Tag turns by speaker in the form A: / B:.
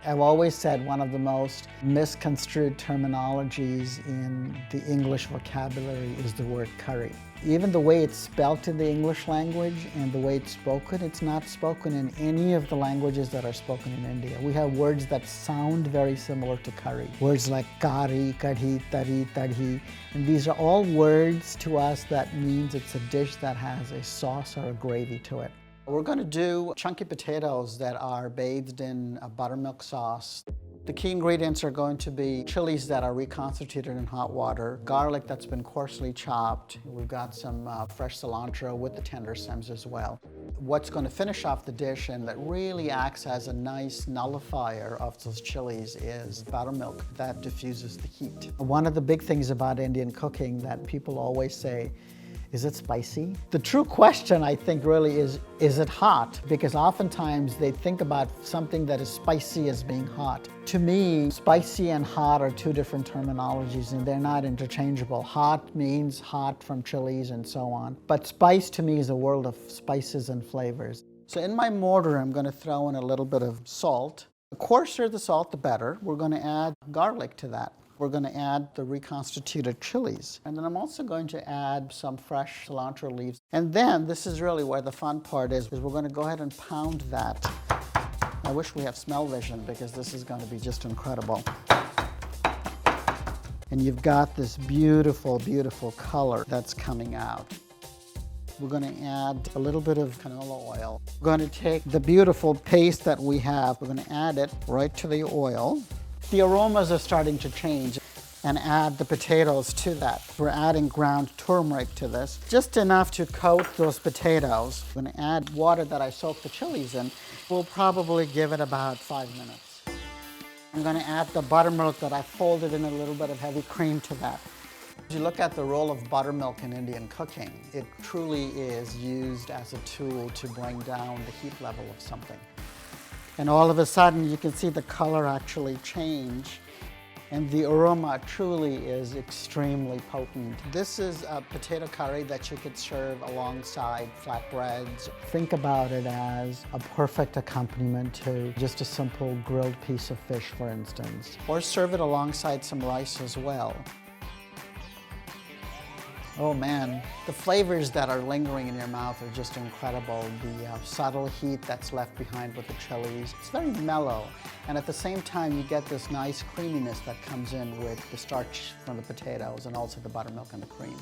A: I've always said one of the most misconstrued terminologies in the English vocabulary is the word curry. Even the way it's spelt in the English language and the way it's spoken, it's not spoken in any of the languages that are spoken in India. We have words that sound very similar to curry. Words like kari, kadhi, tari, tadhi. And these are all words to us that means it's a dish that has a sauce or a gravy to it. We're going to do chunky potatoes that are bathed in a buttermilk sauce. The key ingredients are going to be chilies that are reconstituted in hot water, garlic that's been coarsely chopped. We've got some fresh cilantro with the tender stems as well. What's going to finish off the dish and that really acts as a nice nullifier of those chilies is buttermilk that diffuses the heat. One of the big things about Indian cooking that people always say, is it spicy? The true question, I think, really is it hot? Because oftentimes they think about something that is spicy as being hot. To me, spicy and hot are two different terminologies and they're not interchangeable. Hot means hot from chilies and so on. But spice to me is a world of spices and flavors. So in my mortar, I'm going to throw in a little bit of salt. The coarser the salt, the better. We're going to add garlic to that. We're going to add the reconstituted chilies. And then I'm also going to add some fresh cilantro leaves. And then, this is really where the fun part is we're going to go ahead and pound that. I wish we have smell vision because this is going to be just incredible. And you've got this beautiful, beautiful color that's coming out. We're going to add a little bit of canola oil. We're going to take the beautiful paste that we have. We're going to add it right to the oil. The aromas are starting to change, and add the potatoes to that. We're adding ground turmeric to this, just enough to coat those potatoes. I'm going to add water that I soaked the chilies in. We'll probably give it about 5 minutes. I'm going to add the buttermilk that I folded in a little bit of heavy cream to that. As you look at the role of buttermilk in Indian cooking, it truly is used as a tool to bring down the heat level of something. And all of a sudden, you can see the color actually change. And the aroma truly is extremely potent. This is a potato curry that you could serve alongside flatbreads. Think about it as a perfect accompaniment to just a simple grilled piece of fish, for instance. Or serve it alongside some rice as well. Oh man, the flavors that are lingering in your mouth are just incredible. The subtle heat that's left behind with the chilies. It's very mellow, and at the same time you get this nice creaminess that comes in with the starch from the potatoes and also the buttermilk and the cream.